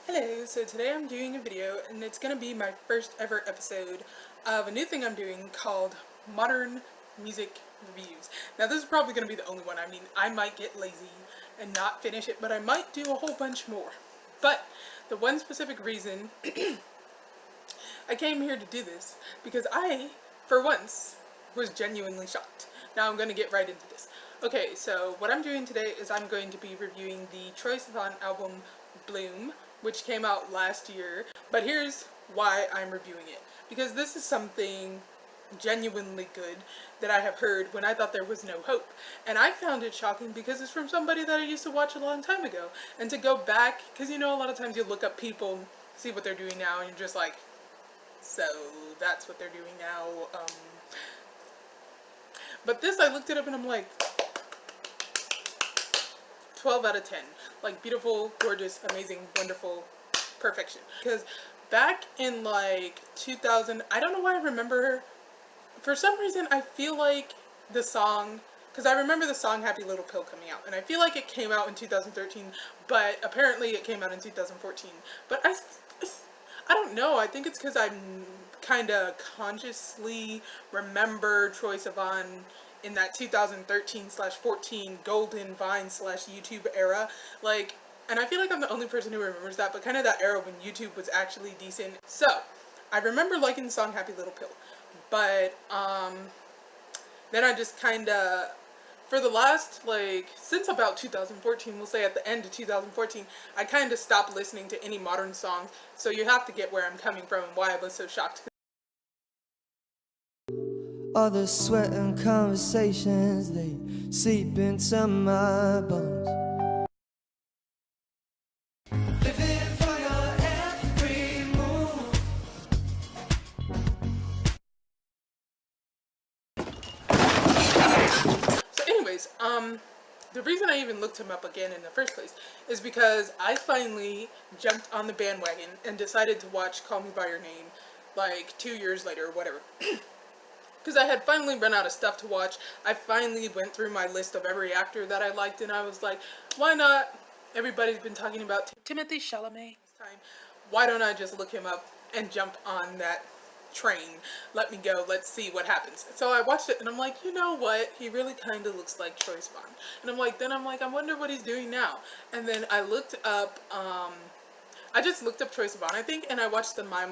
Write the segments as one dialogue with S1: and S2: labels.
S1: Hello, so today I'm doing a video and it's going to be my first ever episode of a new thing I'm doing called Modern Music Reviews. Now this is probably going to be the only one. I mean, I might get lazy and not finish it, but I might do a whole bunch more. But the one specific reason I came here to do this because I, for once, was genuinely shocked. Now I'm going to get right into this. Okay, so what I'm doing today is I'm going to be reviewing the Troye Sivan album Bloom, which came out last year, but here's why I'm reviewing it. Because this is something genuinely good that I have heard when I thought there was no hope. And I found it shocking because it's from somebody that I used to watch a long time ago. And to go back, because you know a lot of times you look up people, see what they're doing now, and you're just like, so that's what they're doing now. But this, I looked it up and I'm like, 12 out of 10. Like, beautiful, gorgeous, amazing, wonderful, perfection. Because back in like 2000, I don't know why I remember, for some reason I feel like the song, because I remember the song Happy Little Pill coming out, and I feel like it came out in 2013, but apparently it came out in 2014. But I don't know, I think it's because I kind of consciously remember Troye Sivan in that 2013/14 golden Vine/YouTube era, like, and I feel like I'm the only person who remembers that, but kind of that era when YouTube was actually decent. So I remember liking the song Happy Little Pill, but then I just kind of, for the last, like, since about 2014, we'll say at the end of 2014, I kind of stopped listening to any modern songs, so you have to get where I'm coming from and why I was so shocked.
S2: All the sweat and conversations, they seep into my bones. Living for your every move.
S1: So anyways, the reason I even looked him up again in the first place is because I finally jumped on the bandwagon and decided to watch Call Me By Your Name like 2 years later or whatever. Because I had finally run out of stuff to watch. I finally went through my list of every actor that I liked, and I was like, why not? Everybody's been talking about Timothée Chalamet this time. Why don't I just look him up and jump on that train? Let me go. Let's see what happens. So I watched it, and I'm like, you know what? He really kind of looks like Troye Sivan. And I'm like, I wonder what he's doing now. And then I looked up, I just looked up Troye Sivan, I think, and I watched the My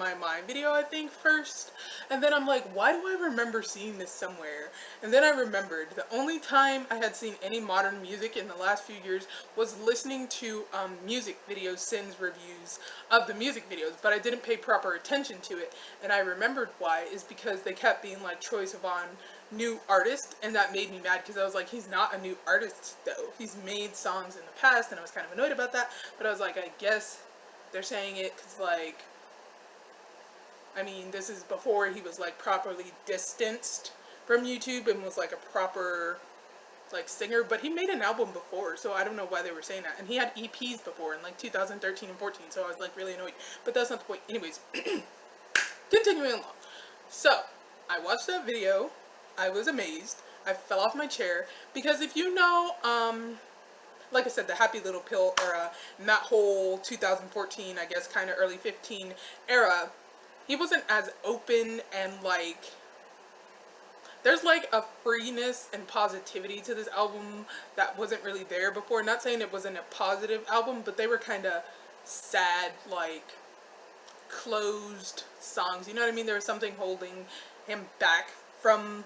S1: video, I think, first. And then I'm like, why do I remember seeing this somewhere? And then I remembered the only time I had seen any modern music in the last few years was listening to music videos, Sin's reviews of the music videos, but I didn't pay proper attention to it. And I remembered why is because they kept being like Troye Sivan, new artist, and that made me mad because I was like, he's not a new artist though. He's made songs in the past, and I was kind of annoyed about that, but I was like, I guess they're saying it because, like, I mean, this is before he was, like, properly distanced from YouTube and was, like, a proper, like, singer, but he made an album before, so I don't know why they were saying that. And he had EPs before in, like, 2013 and 14, so I was, like, really annoyed, but that's not the point. Anyways, continuing along. So I watched that video. I was amazed. I fell off my chair because if you know, like I said, the Happy Little Pill era, and that whole 2014, I guess, kind of early 15 era, he wasn't as open and, like, there's, like, a freeness and positivity to this album that wasn't really there before. Not saying it wasn't a positive album, but they were kind of sad, like, closed songs. You know what I mean? There was something holding him back from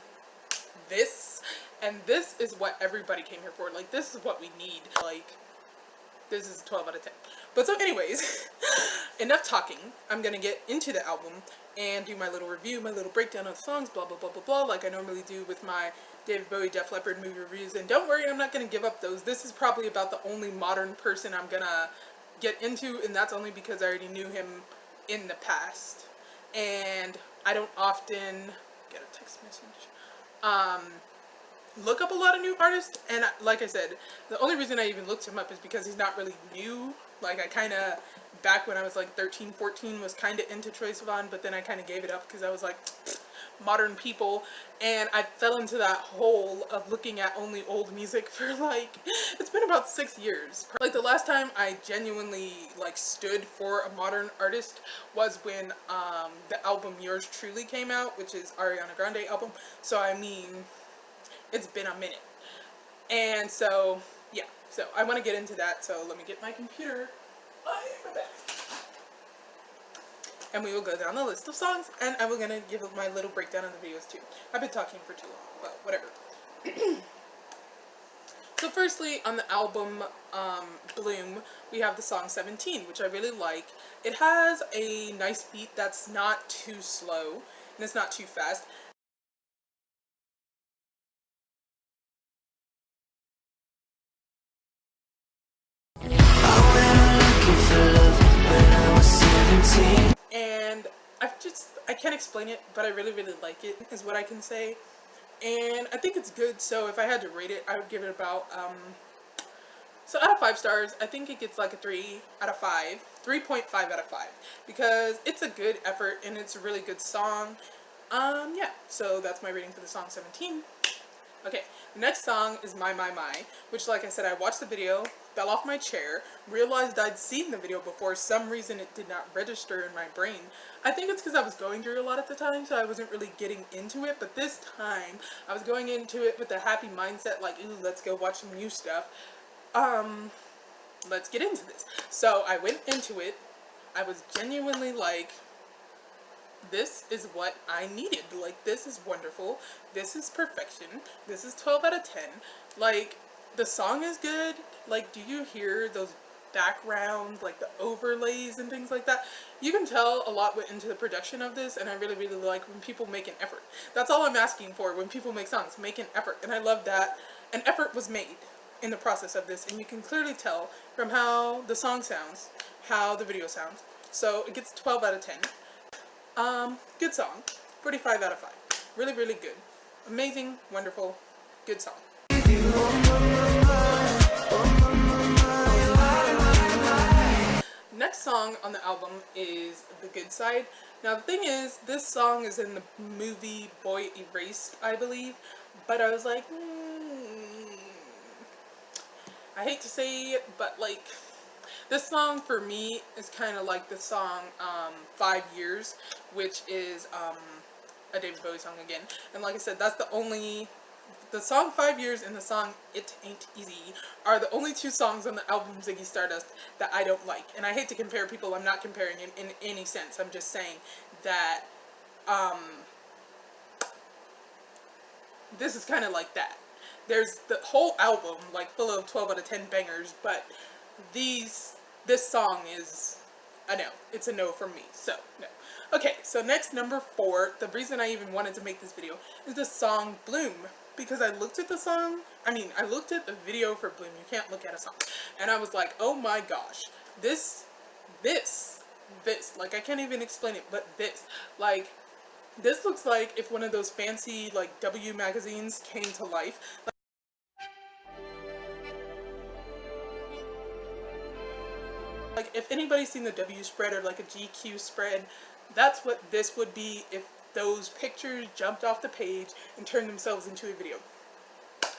S1: this. And this is what everybody came here for. Like, this is what we need. Like, this is 12 out of 10. But so anyways, enough talking. I'm gonna get into the album and do my little review, my little breakdown of the songs, blah, blah, blah, blah, blah, like I normally do with my David Bowie, Def Leppard movie reviews. And don't worry, I'm not gonna give up those. This is probably about the only modern person I'm gonna get into, and that's only because I already knew him in the past. And I don't often get a text message. Look up a lot of new artists, and like I said, the only reason I even looked him up is because he's not really new. Like, I kind of, back when I was like 13, 14, was kind of into Troye Sivan, but then I kind of gave it up because I was like, modern people, and I fell into that hole of looking at only old music for, like, it's been about 6 years. Like, the last time I genuinely like stood for a modern artist was when the album Yours Truly came out, which is Ariana Grande album. So I mean, it's been a minute. And so yeah, so I want to get into that, so let me get my computer. I'm back. And we will go down the list of songs, and I'm gonna give my little breakdown of the videos too. I've been talking for too long, but whatever. So firstly, on the album Bloom, we have the song 17, which I really like. It has a nice beat that's not too slow, and it's not too fast. And I can't explain it, but I really like it, is what I can say. And I think it's good, so if I had to rate it, I would give it about, so out of 5 stars, I think it gets like a 3 out of 5, 3.5 out of 5, because it's a good effort, and it's a really good song. Yeah, so that's my rating for the song 17. Okay, the next song is My, which, like I said, I watched the video, fell off my chair, realized I'd seen the video before. Some reason it did not register in my brain. I think it's because I was going through a lot at the time, so I wasn't really getting into it, but this time I was going into it with a happy mindset, like, ooh, let's go watch some new stuff. Let's get into this. So I went into it, I was genuinely like, this is what I needed. Like, this is wonderful. This is perfection. This is 12 out of 10. Like, the song is good. Like, do you hear those background, like the overlays and things like that? You can tell a lot went into the production of this, and I really like when people make an effort. That's all I'm asking for when people make songs. Make an effort. And I love that an effort was made in the process of this, and you can clearly tell from how the song sounds, how the video sounds. So it gets 12 out of 10. Good song. 45 out of 5. Really good. Amazing, wonderful, good song. Next song on the album is The Good Side. Now the thing is, this song is in the movie Boy Erased, I believe, but I was like, I hate to say it, but like, this song for me is kind of like the song 5 Years, which is a David Bowie song again. And like I said, that's the song 5 Years and the song It Ain't Easy are the only 2 songs on the album Ziggy Stardust that I don't like. And I hate to compare people. I'm not comparing in any sense. I'm just saying that this is kind of like that. There's the whole album like full of 12 out of 10 bangers, but this song is a no. It's a no from me, so no. Okay, so next, number 4, the reason I even wanted to make this video is the song Bloom, because I looked at the song, I looked at the video for Bloom. You can't look at a song, and I was like, oh my gosh, this, like, I can't even explain it, but this looks like if one of those fancy like W magazines came to life. Like, if anybody's seen the W spread or like a GQ spread, that's what this would be if those pictures jumped off the page and turned themselves into a video.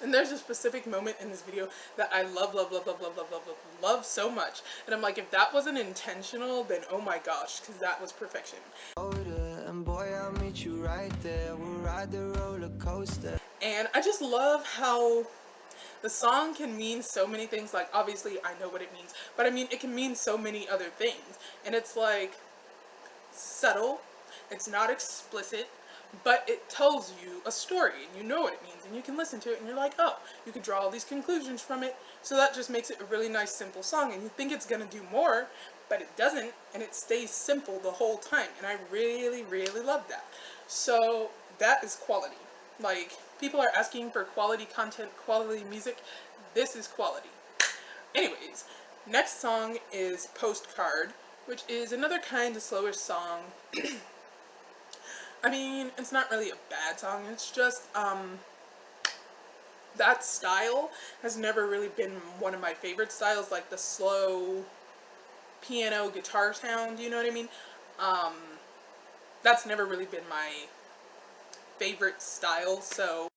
S1: And there's a specific moment in this video that I love so much. And I'm like, if that wasn't intentional, then oh my gosh, because that was perfection. And boy, I'll meet you right there. We'll ride the roller coaster. And I just love how the song can mean so many things. Like, obviously I know what it means, but I mean, it can mean so many other things. And it's like subtle, it's not explicit, but it tells you a story, and you know what it means, and you can listen to it and you're like, oh, you could draw all these conclusions from it. So that just makes it a really nice simple song, and you think it's gonna do more, but it doesn't, and it stays simple the whole time. And I really love that. So that is quality. Like, people are asking for quality content, quality music. This is quality. Anyways, next song is Postcard, which is another kind of slower song. I mean, it's not really a bad song. It's just, that style has never really been one of my favorite styles, like the slow piano guitar sound, you know what I mean? That's never really been my favorite style, so.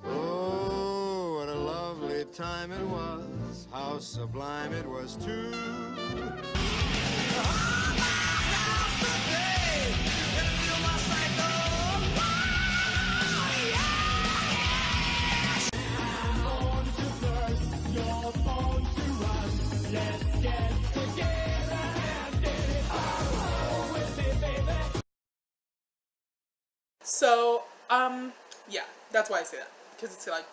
S3: Oh, what a lovely time it was, how sublime it was too.
S1: So, yeah, that's why I say that, because it's like,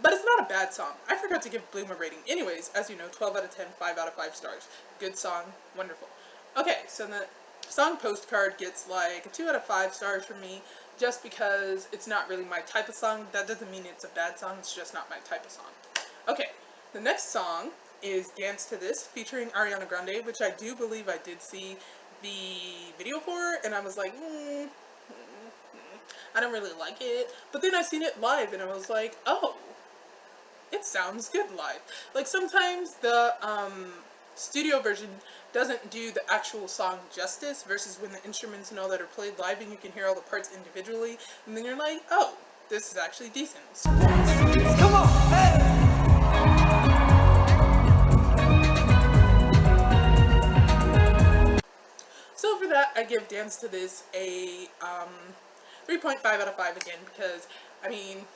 S1: but it's not a bad song. I forgot to give Bloom a rating. Anyways, as you know, 12 out of 10, 5 out of 5 stars. Good song, wonderful. Okay, so the song Postcard gets like a 2 out of 5 stars from me, just because it's not really my type of song. That doesn't mean it's a bad song, it's just not my type of song. Okay, the next song is Dance to This, featuring Ariana Grande, which I do believe I did see the video for, and I was like, I don't really like it. But then I seen it live and I was like, oh, it sounds good live. Like sometimes the studio version doesn't do the actual song justice versus when the instruments and all that are played live and you can hear all the parts individually, and then you're like, oh, this is actually decent.
S2: Come on, hey!
S1: So for that, I give Dance to This a 3.5 out of 5 again, because, I mean,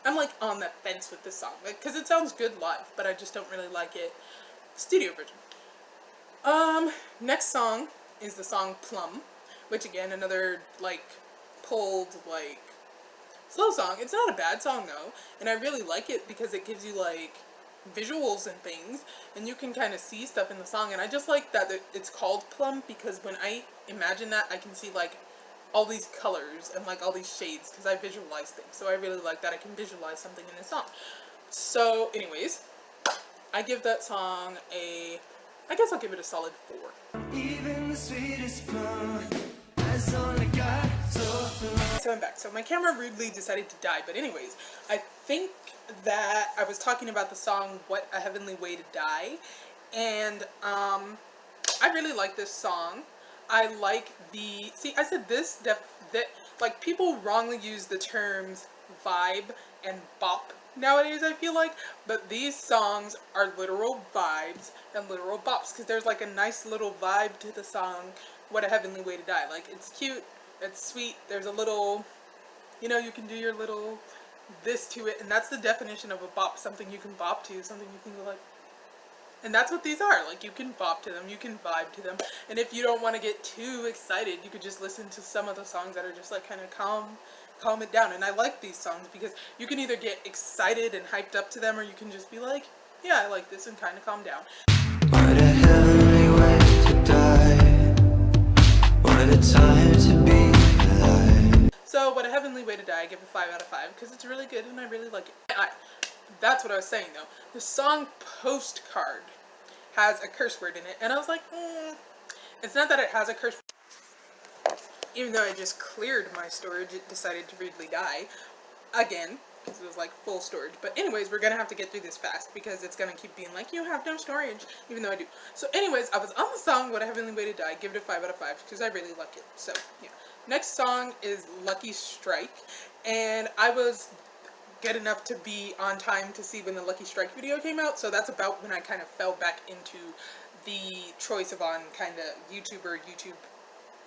S1: I'm like on the fence with this song, like, because it sounds good live, but I just don't really like it studio version. Next song is the song Plum, which again, another, like, pulled, like, slow song. It's not a bad song, though, and I really like it because it gives you, like, visuals and things, and you can kind of see stuff in the song, and I just like that it's called Plum, because when I imagine that, I can see, like, all these colors and, like, all these shades, because I visualize things, so I really like that I can visualize something in this song. So, anyways, I give that song I guess I'll give it a solid 4.
S2: Even the sweetest plum has only got
S1: So I'm back. So my camera rudely decided to die, but anyways, I think that I was talking about the song What a Heavenly Way to Die, and I really like this song. I like see, I said this, that like, people wrongly use the terms vibe and bop nowadays, I feel like, but these songs are literal vibes and literal bops, because there's like a nice little vibe to the song What a Heavenly Way to Die. Like, it's cute, it's sweet, there's a little, you know, you can do your little this to it, and that's the definition of a bop, something you can bop to, something you can go like, and that's what these are. Like, you can bop to them, you can vibe to them, and if you don't want to get too excited, you could just listen to some of the songs that are just like kind of calm it down. And I like these songs because you can either get excited and hyped up to them, or you can just be like, yeah, I like this, and kind of calm down.
S2: What a heavenly way to die. What a time to be alive.
S1: So What a Heavenly Way to Die, I give a 5 out of 5 because it's really good and I really like it. That's what I was saying though. The song Postcard has a curse word in it, and I was like, it's not that it has a curse word. Even though I just cleared my storage, it decided to rudely die again, because it was like full storage. But anyways, we're gonna have to get through this fast because it's gonna keep being like, you have no storage, even though I do. So anyways, I was on the song What a Heavenly Way to Die, give it a 5 out of 5 because I really like it. So yeah. Next song is Lucky Strike, and I was good enough to be on time to see when the Lucky Strike video came out, so that's about when I kind of fell back into the Troye Sivan kind of YouTube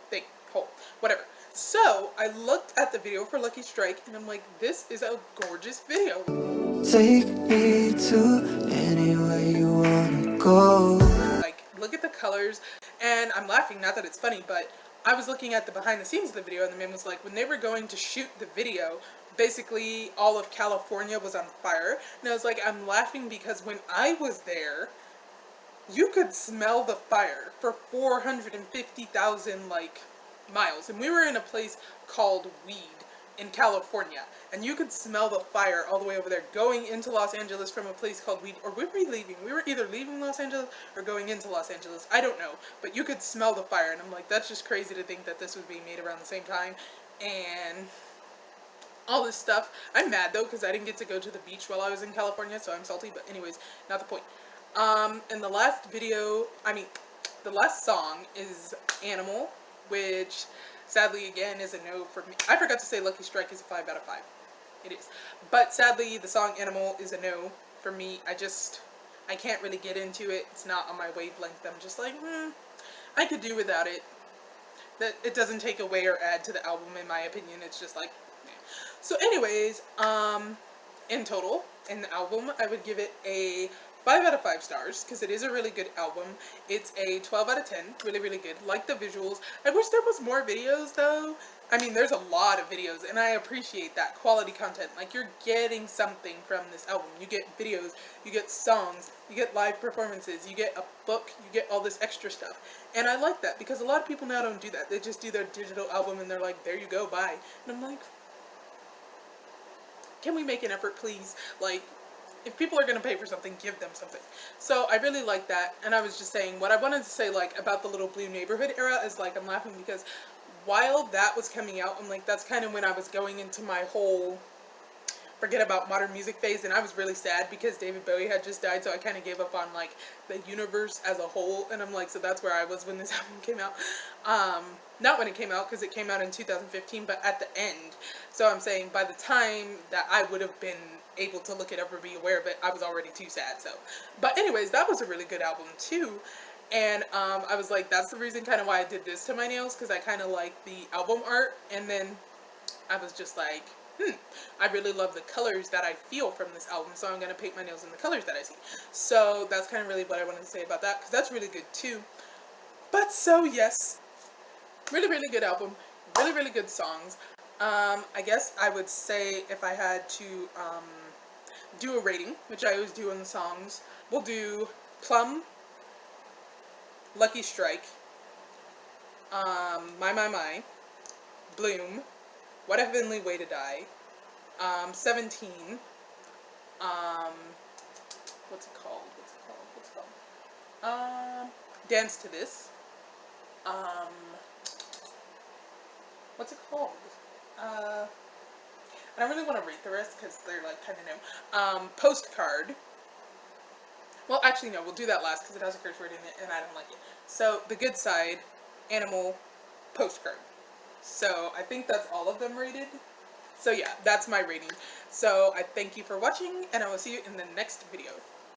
S1: thing, hole, whatever. So I looked at the video for Lucky Strike and I'm like, this is a gorgeous video.
S2: Take me to anywhere you wanna go.
S1: Like, look at the colors, and I'm laughing, not that it's funny, but I was looking at the behind the scenes of the video, and the man was like, when they were going to shoot the video, basically all of California was on fire, and I was like, I'm laughing because when I was there, you could smell the fire for 450,000 like miles, and we were in a place called Weed in California, and you could smell the fire all the way over there going into Los Angeles from a place called Weed. Or were we leaving? We were either leaving Los Angeles or going into Los Angeles, I don't know, but you could smell the fire, and I'm like, that's just crazy to think that this was being made around the same time, and all this stuff. I'm mad though because I didn't get to go to the beach while I was in California, so I'm salty, but anyways, not the point. And the last song is Animal, which sadly again is a no for me. I forgot to say Lucky Strike is a 5 out of 5. it is. But sadly, the song Animal is a no for me. I can't really get into it. It's not on my wavelength. I'm just like, I could do without it. That it doesn't take away or add to the album, in my opinion. It's just like, meh. So anyways, in total, in the album, I would give it a 5 out of 5 stars, because it is a really good album. It's a 12 out of 10, really, really good. Like the visuals. I wish there was more videos, though. I mean, there's a lot of videos, and I appreciate that quality content. Like, you're getting something from this album. You get videos, you get songs, you get live performances, you get a book, you get all this extra stuff. And I like that, because a lot of people now don't do that. They just do their digital album, and they're like, there you go, bye. And I'm like, can we make an effort, please? Like, if people are going to pay for something, give them something. So I really like that. And I was just saying, what I wanted to say, like, about the Little Blue Neighborhood era is, like, I'm laughing because while that was coming out, I'm like, that's kind of when I was going into my whole forget about modern music phase, and I was really sad because David Bowie had just died, so I kind of gave up on, like, the universe as a whole, and I'm like, so that's where I was when this album came out. Not when it came out, because it came out in 2015, but at the end. So I'm saying, by the time that I would have been able to look it up or be aware of it, I was already too sad, so. But anyways, that was a really good album, too. And I was like, that's the reason kind of why I did this to my nails, because I kind of like the album art, and then I was just like, I really love the colors that I feel from this album, so I'm going to paint my nails in the colors that I see. So that's kind of really what I wanted to say about that, because that's really good too. But so yes, really, really good album, really, really good songs. I guess I would say if I had to do a rating, which I always do on the songs, we'll do Plum, Lucky Strike, My, Bloom, What a Heavenly Way to Die, 17, what's it called, Dance to This, what's it called, I don't really want to rate the rest, because they're, like, kind of new, Postcard, well, actually, no, we'll do that last, because it has a curse word in it, and I don't like it, so, The Good Side, Animal, Postcard. So I think that's all of them rated. So yeah, that's my rating. So I thank you for watching, and I will see you in the next video.